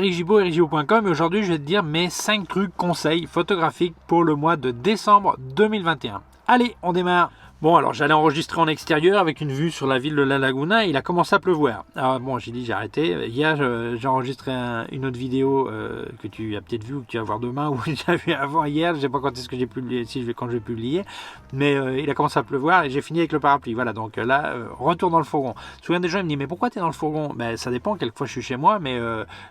Eric Gibaud, ericgibaud.com, et aujourd'hui je vais te dire mes 5 trucs conseils photographiques pour le mois de décembre 2021. Allez, on démarre. Bon, alors j'allais enregistrer en extérieur avec une vue sur la ville de La Laguna et il a commencé à pleuvoir. Alors bon, j'ai dit j'ai arrêté. Hier, j'ai enregistré une autre vidéo que tu as peut-être vue ou que tu vas voir demain ou que j'ai vu avant hier. Je sais pas quand est-ce que j'ai publié, quand je vais publier. Mais il a commencé à pleuvoir et j'ai fini avec le parapluie. Voilà, donc là, retour dans le fourgon. Souvent des gens ils me disent mais pourquoi tu es dans le fourgon? Ben ça dépend, quelquefois je suis chez moi, mais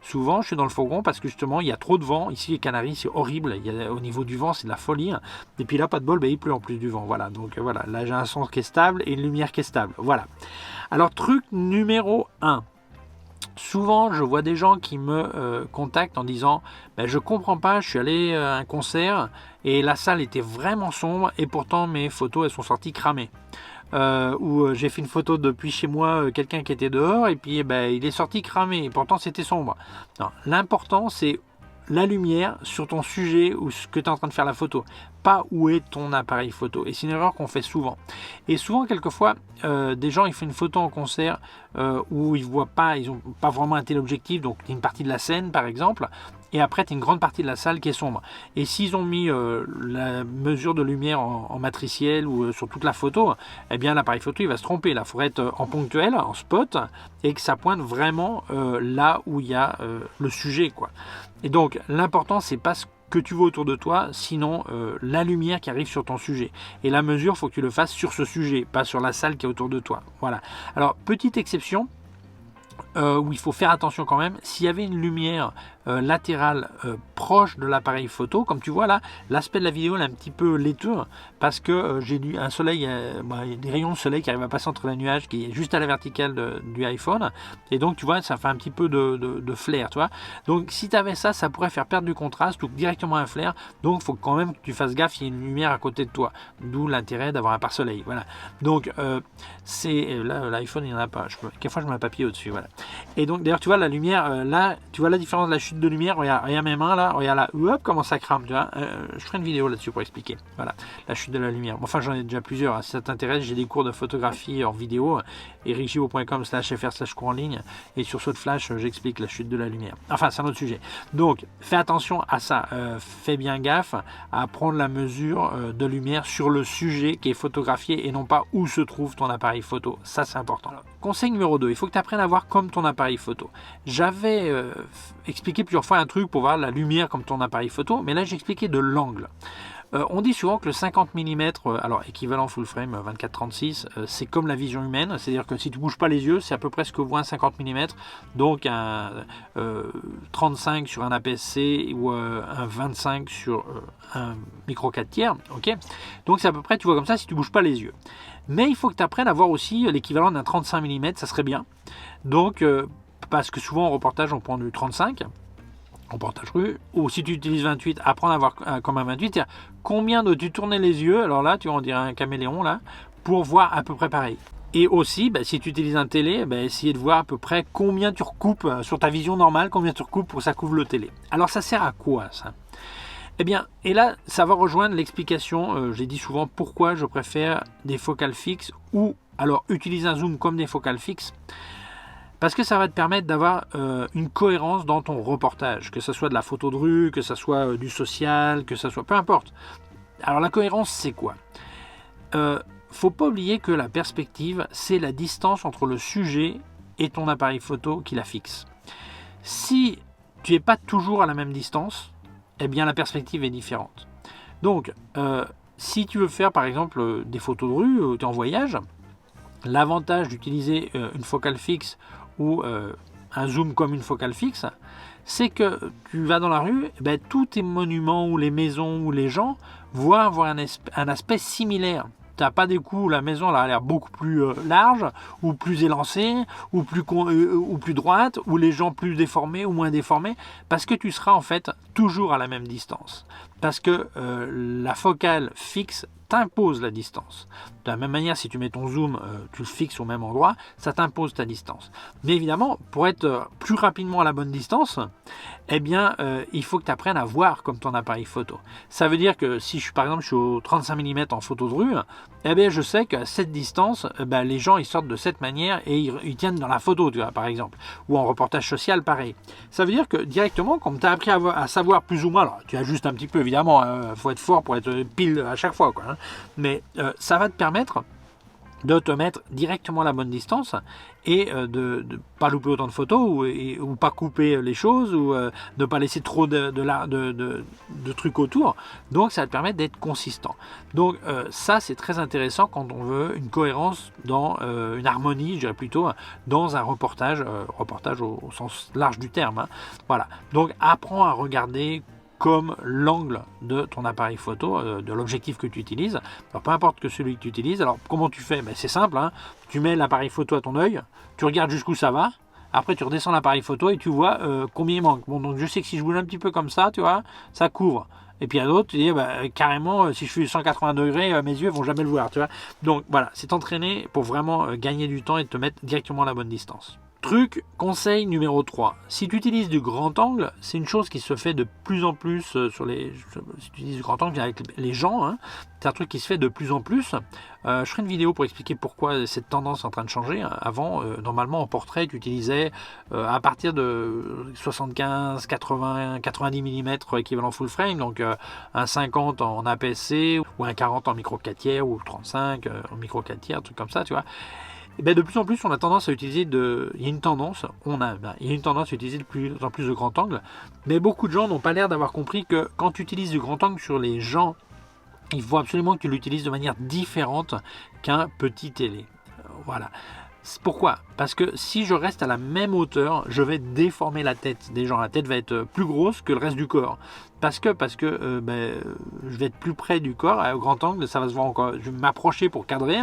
souvent je suis dans le fourgon parce que justement il y a trop de vent. Ici les Canaries c'est horrible, au niveau du vent c'est de la folie. Hein. Et puis là pas de bol, ben, il pleut en plus du vent. Voilà, donc voilà, là j'ai un son qui est stable et une lumière qui est stable. Voilà. Alors truc numéro 1. Souvent, je vois des gens qui me contactent en disant ben, je comprends pas, je suis allé à un concert et la salle était vraiment sombre et pourtant mes photos elles sont sorties cramées. Où j'ai fait une photo depuis chez moi, quelqu'un qui était dehors et puis ben, il est sorti cramé et pourtant c'était sombre. L'important c'est la lumière sur ton sujet ou ce que tu es en train de faire la photo, pas où est ton appareil photo. Et c'est une erreur qu'on fait souvent. Et souvent, quelquefois, des gens ils font une photo en concert où ils voient pas, ils ont pas vraiment un téléobjectif, donc une partie de la scène par exemple, et après tu as une grande partie de la salle qui est sombre. Et s'ils ont mis la mesure de lumière en matriciel ou sur toute la photo, eh bien l'appareil photo il va se tromper. Là, il faudrait être en ponctuel, en spot, et que ça pointe vraiment là où il y a le sujet, quoi. Et donc l'important c'est pas ce que tu vois autour de toi, sinon la lumière qui arrive sur ton sujet. Et la mesure, il faut que tu le fasses sur ce sujet, pas sur la salle qui est autour de toi. Voilà. Alors, petite exception, où il faut faire attention quand même, s'il y avait une lumière latérale proche de l'appareil photo, comme tu vois là, l'aspect de la vidéo est un petit peu laiteux, parce que j'ai un soleil, il y a des rayons de soleil qui arrivent à passer entre les nuages, qui est juste à la verticale du iPhone, et donc tu vois, ça fait un petit peu de flair, tu vois. Donc si tu avais ça, ça pourrait faire perdre du contraste, ou directement un flair, donc il faut quand même que tu fasses gaffe, il y a une lumière à côté de toi, d'où l'intérêt d'avoir un pare-soleil, voilà. Donc c'est là, l'iPhone il n'y en a pas, quelquefois je mets un papier au-dessus, voilà. Et donc d'ailleurs tu vois la lumière, là, tu vois la différence de la chute de lumière, regarde mes mains là, regarde là, hop, comment ça crame, tu vois. Je ferai une vidéo là-dessus pour expliquer, voilà, la chute de la lumière. Bon, enfin j'en ai déjà plusieurs, hein. Si ça t'intéresse, j'ai des cours de photographie en vidéo, ericgibaud.com/fr/cours en ligne, et sur Saut de Flash, j'explique la chute de la lumière. Enfin, c'est un autre sujet. Donc, fais attention à ça, fais bien gaffe à prendre la mesure de lumière sur le sujet qui est photographié et non pas où se trouve ton appareil photo. Ça, c'est important. Alors, conseil numéro 2, il faut que tu apprennes à voir comme ton appareil photo. J'avais expliqué plusieurs fois un truc pour voir la lumière comme ton appareil photo, mais là, j'ai expliqué de l'angle. On dit souvent que le 50 mm, alors équivalent full frame 24-36, c'est comme la vision humaine, c'est-à-dire que si tu ne bouges pas les yeux, c'est à peu près ce que voit un 50 mm, donc un 35 sur un APS-C ou un 25 sur un micro 4 tiers, ok. Donc c'est à peu près, tu vois comme ça, si tu ne bouges pas les yeux. Mais il faut que tu apprennes à voir aussi l'équivalent d'un 35 mm, ça serait bien. Donc, parce que souvent en reportage, on prend du 35, reportage rue, ou si tu utilises 28, apprendre à voir comme un 28, c'est-à-dire combien dois-tu tourner les yeux, alors là, tu vas en dire un caméléon, là, pour voir à peu près pareil. Et aussi, si tu utilises un télé, essayer de voir à peu près combien tu recoupes sur ta vision normale, combien tu recoupes pour que ça couvre le télé. Alors ça sert à quoi ça? Eh bien, et là, ça va rejoindre l'explication, j'ai dit souvent pourquoi je préfère des focales fixes ou alors utiliser un zoom comme des focales fixes. Parce que ça va te permettre d'avoir une cohérence dans ton reportage, que ce soit de la photo de rue, que ce soit du social, que ce soit... peu importe. Alors la cohérence, c'est quoi? Faut pas oublier que la perspective, c'est la distance entre le sujet et ton appareil photo qui la fixe. Si tu n'es pas toujours à la même distance, eh bien la perspective est différente. Donc, si tu veux faire par exemple des photos de rue, ou tu es en voyage, l'avantage d'utiliser une focale fixe ou un zoom comme une focale fixe, c'est que tu vas dans la rue, tous tes monuments ou les maisons ou les gens vont avoir un aspect similaire. Tu n'as pas des coups où la maison elle a l'air beaucoup plus large, ou plus élancée, ou plus droite, ou les gens plus déformés ou moins déformés, parce que tu seras en fait toujours à la même distance. parce que la focale fixe t'impose la distance. De la même manière, si tu mets ton zoom, tu le fixes au même endroit, ça t'impose ta distance. Mais évidemment, pour être plus rapidement à la bonne distance, eh bien, il faut que tu apprennes à voir comme ton appareil photo. Ça veut dire que si par exemple je suis au 35 mm en photo de rue, eh bien, je sais qu'à cette distance, les gens ils sortent de cette manière et ils tiennent dans la photo, tu vois, par exemple. Ou en reportage social, pareil. Ça veut dire que directement, comme tu as appris à savoir plus ou moins, alors tu ajustes un petit peu évidemment, il faut être fort pour être pile à chaque fois, quoi, hein. Mais ça va te permettre de te mettre directement à la bonne distance et de ne pas louper autant de photos ou pas couper les choses ou ne pas laisser trop de trucs autour. Donc ça va te permettre d'être consistant. Donc ça c'est très intéressant quand on veut une cohérence dans une harmonie, je dirais plutôt, dans un reportage au sens large du terme, hein. Voilà. Donc apprends à regarder comme l'angle de ton appareil photo, de l'objectif que tu utilises. Alors, peu importe que celui que tu utilises. Alors, comment tu fais? C'est simple, hein. Tu mets l'appareil photo à ton œil, tu regardes jusqu'où ça va. Après, tu redescends l'appareil photo et tu vois combien il manque. Bon, donc je sais que si je bouge un petit peu comme ça, tu vois, ça couvre. Et puis il y a d'autres, tu dis, carrément, si je fais 180 degrés, mes yeux vont jamais le voir, tu vois. Donc voilà, c'est t'entraîner pour vraiment gagner du temps et te mettre directement à la bonne distance. Conseil numéro 3. Si tu utilises du grand angle, c'est une chose qui se fait de plus en plus si tu utilises du grand angle avec les gens, hein, c'est un truc qui se fait de plus en plus. Je ferai une vidéo pour expliquer pourquoi cette tendance est en train de changer. Avant, normalement en portrait, tu utilisais à partir de 75, 80, 90 mm équivalent full frame, donc un 50 en APS-C ou un 40 en micro 4 tiers ou 35 en micro 4 tiers, un truc comme ça, tu vois. Et de plus en plus, on a tendance à utiliser il y a une tendance à utiliser de plus en plus de grand angle, mais beaucoup de gens n'ont pas l'air d'avoir compris que quand tu utilises du grand angle sur les gens, il faut absolument que tu l'utilises de manière différente qu'un petit télé. Voilà. Pourquoi? Parce que si je reste à la même hauteur, je vais déformer la tête des gens. La tête va être plus grosse que le reste du corps. Parce que je vais être plus près du corps. Au grand angle, ça va se voir encore. Je vais m'approcher pour cadrer.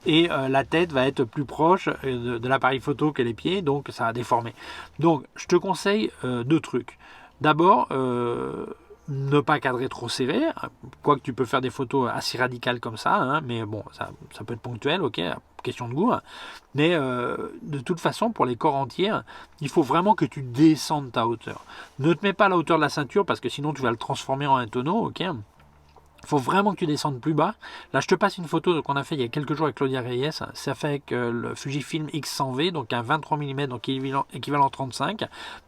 Et la tête va être plus proche de l'appareil photo que les pieds. Donc ça va déformer. Donc je te conseille 2 trucs. D'abord, ne pas cadrer trop serré, quoique tu peux faire des photos assez radicales comme ça, hein, mais bon, ça peut être ponctuel, ok, question de goût, mais de toute façon, pour les corps entiers, il faut vraiment que tu descendes ta hauteur. Ne te mets pas à la hauteur de la ceinture, parce que sinon tu vas le transformer en un tonneau, ok. Il faut vraiment que tu descendes plus bas. Là, je te passe une photo qu'on a fait il y a quelques jours avec Claudia Reyes. Ça fait avec le Fujifilm X100V, donc un 23 mm, donc équivalent 35.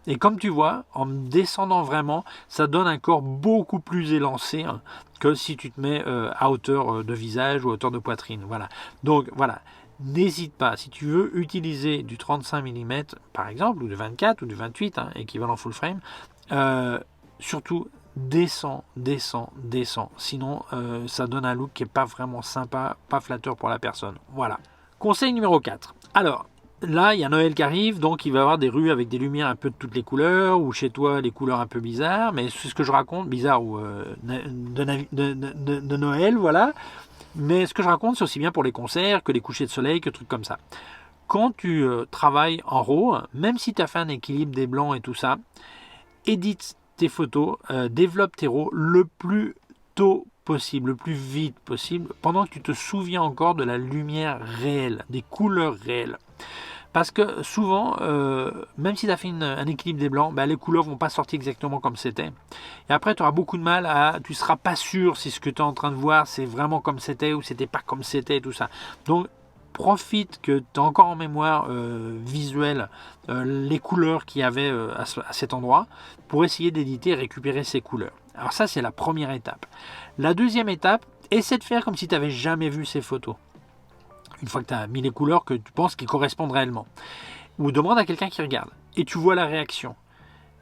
Et comme tu vois, en descendant vraiment, ça donne un corps beaucoup plus élancé que si tu te mets à hauteur de visage ou à hauteur de poitrine. Voilà. Donc voilà. N'hésite pas, si tu veux utiliser du 35 mm par exemple, ou du 24 ou du 28, équivalent full frame, surtout descends. Sinon, ça donne un look qui n'est pas vraiment sympa, pas flatteur pour la personne. Voilà. Conseil numéro 4. Alors, là, il y a Noël qui arrive, donc il va y avoir des rues avec des lumières un peu de toutes les couleurs, ou chez toi, les couleurs un peu bizarres, mais c'est ce que je raconte, bizarre ou de Noël, voilà. Mais ce que je raconte, c'est aussi bien pour les concerts que les couchers de soleil, que trucs comme ça. Quand tu travailles en RAW, même si tu as fait un équilibre des blancs et tout ça, édite tes photos, développe tes RAW le plus tôt possible, le plus vite possible, pendant que tu te souviens encore de la lumière réelle, des couleurs réelles. Parce que souvent, même si tu as fait un équilibre des blancs, les couleurs vont pas sortir exactement comme c'était. Et après, tu auras beaucoup de mal tu seras pas sûr si ce que tu es en train de voir, c'est vraiment comme c'était ou c'était pas comme c'était, tout ça. Donc, profite que tu as encore en mémoire visuelle les couleurs qu'il y avait à cet endroit pour essayer d'éditer et récupérer ces couleurs. Alors ça, c'est la première étape. La deuxième étape, essaie de faire comme si tu n'avais jamais vu ces photos. Une fois que tu as mis les couleurs que tu penses qui correspondent réellement. Ou demande à quelqu'un qui regarde. Et tu vois la réaction.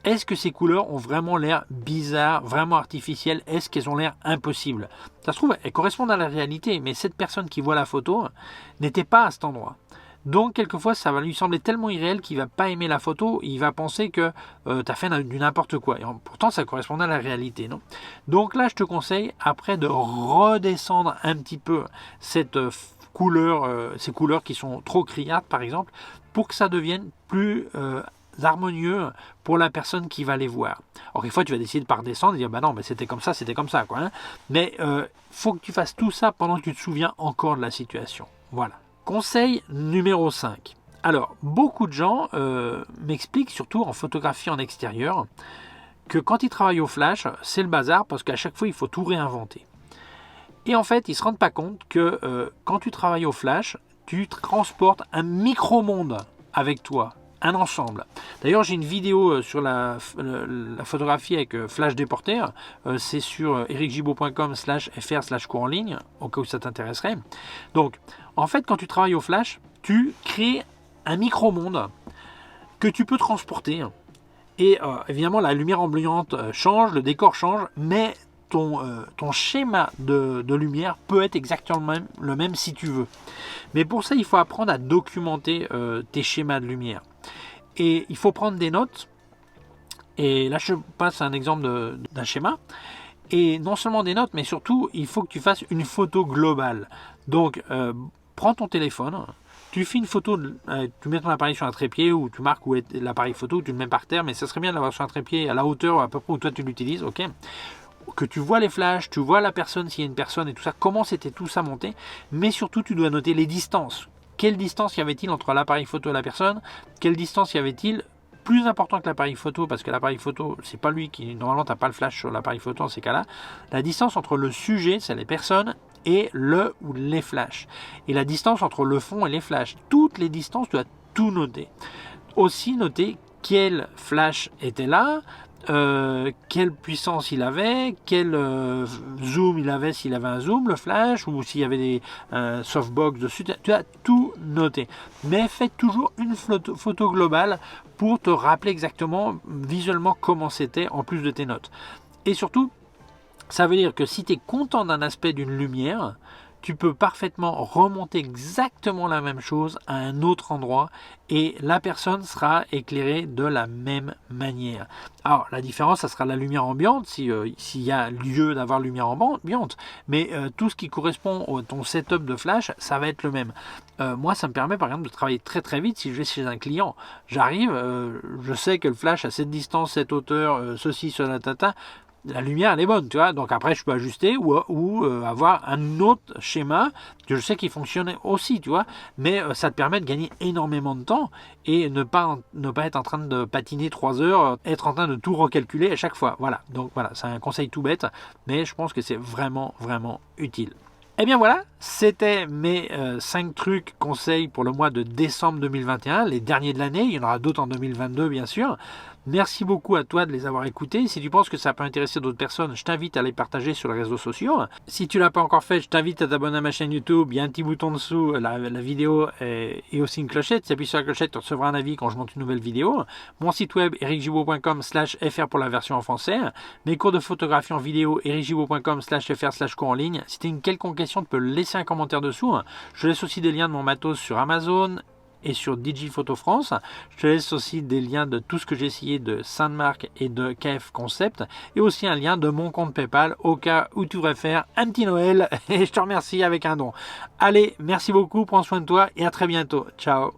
Est-ce que ces couleurs ont vraiment l'air bizarres, vraiment artificielles? Est-ce qu'elles ont l'air impossibles? Ça se trouve, elles correspondent à la réalité, mais cette personne qui voit la photo n'était pas à cet endroit. Donc, quelquefois, ça va lui sembler tellement irréel qu'il ne va pas aimer la photo, il va penser que tu as fait du n'importe quoi. Et pourtant, ça correspondait à la réalité, non? Donc là, je te conseille, après, de redescendre un petit peu cette ces couleurs qui sont trop criardes, par exemple, pour que ça devienne plus harmonieux pour la personne qui va les voir. Alors, des fois, tu vas décider de pas redescendre et dire, bah non, mais c'était comme ça, quoi. Hein. Mais faut que tu fasses tout ça pendant que tu te souviens encore de la situation. Voilà. Conseil numéro 5. Alors, beaucoup de gens m'expliquent, surtout en photographie en extérieur, que quand ils travaillent au flash, c'est le bazar parce qu'à chaque fois, il faut tout réinventer. Et en fait, ils ne se rendent pas compte que quand tu travailles au flash, tu transportes un micro-monde avec toi, un ensemble. D'ailleurs, j'ai une vidéo sur la photographie avec flash déporté. C'est sur ericgibaud.com/fr/cours en ligne, au cas où ça t'intéresserait. Donc, en fait, quand tu travailles au flash, tu crées un micro-monde que tu peux transporter. Et évidemment, la lumière ambiante change, le décor change, mais ton schéma de lumière peut être exactement le même si tu veux. Mais pour ça, il faut apprendre à documenter tes schémas de lumière. Et il faut prendre des notes. Et là, je passe un exemple d'un schéma. Et non seulement des notes, mais surtout, il faut que tu fasses une photo globale. Donc, prends ton téléphone. Tu fais une photo, tu mets ton appareil sur un trépied ou tu marques où est l'appareil photo, tu le mets par terre, mais ça serait bien de l'avoir sur un trépied à la hauteur à peu près où toi tu l'utilises, ok ? Que tu vois les flashs, tu vois la personne, s'il y a une personne et tout ça, comment c'était tout ça monté, mais surtout tu dois noter les distances. Quelle distance y avait-il entre l'appareil photo et la personne ? Quelle distance y avait-il ? Plus important que l'appareil photo, parce que l'appareil photo, c'est pas lui qui, normalement, tu n'as pas le flash sur l'appareil photo dans ces cas-là. La distance entre le sujet, c'est les personnes, et le ou les flashs. Et la distance entre le fond et les flashs. Toutes les distances, tu dois tout noter. Aussi noter quel flash était là, quelle puissance il avait, quel zoom il avait, s'il avait un zoom, le flash, ou s'il y avait des softbox dessus, tu as tout noté. Mais fais toujours une photo globale pour te rappeler exactement visuellement comment c'était en plus de tes notes. Et surtout, ça veut dire que si tu es content d'un aspect d'une lumière, tu peux parfaitement remonter exactement la même chose à un autre endroit et la personne sera éclairée de la même manière. Alors la différence, ça sera la lumière ambiante s'il y a lieu d'avoir lumière ambiante, mais tout ce qui correspond à ton setup de flash, ça va être le même. Moi, ça me permet par exemple de travailler très très vite si je vais chez un client. J'arrive, je sais que le flash à cette distance, cette hauteur, ceci, cela, tata. La lumière elle est bonne, tu vois, donc après je peux ajuster ou avoir un autre schéma que je sais qui fonctionne aussi, tu vois, mais ça te permet de gagner énormément de temps et ne pas être en train de patiner 3 heures, être en train de tout recalculer à chaque fois. Voilà, donc voilà, c'est un conseil tout bête, mais je pense que c'est vraiment vraiment utile. Et bien voilà, c'était mes 5 trucs conseils pour le mois de décembre 2021, les derniers de l'année, il y en aura d'autres en 2022 bien sûr. Merci beaucoup à toi de les avoir écoutés. Si tu penses que ça peut intéresser d'autres personnes, je t'invite à les partager sur les réseaux sociaux. Si tu ne l'as pas encore fait, je t'invite à t'abonner à ma chaîne YouTube. Il y a un petit bouton dessous, la vidéo et aussi une clochette. Si tu appuies sur la clochette, tu recevras un avis quand je monte une nouvelle vidéo. Mon site web, ericgibaud.com/fr pour la version en français. Mes cours de photographie en vidéo, ericgibaud.com/fr/cours en ligne. Si tu as une quelconque question, tu peux laisser un commentaire dessous. Je laisse aussi des liens de mon matos sur Amazon et sur Digiphoto France. Je te laisse aussi des liens de tout ce que j'ai essayé de Sainte-Marc et de KF Concept et aussi un lien de mon compte PayPal au cas où tu voudrais faire un petit Noël et je te remercie avec un don. Allez, merci beaucoup, prends soin de toi et à très bientôt. Ciao.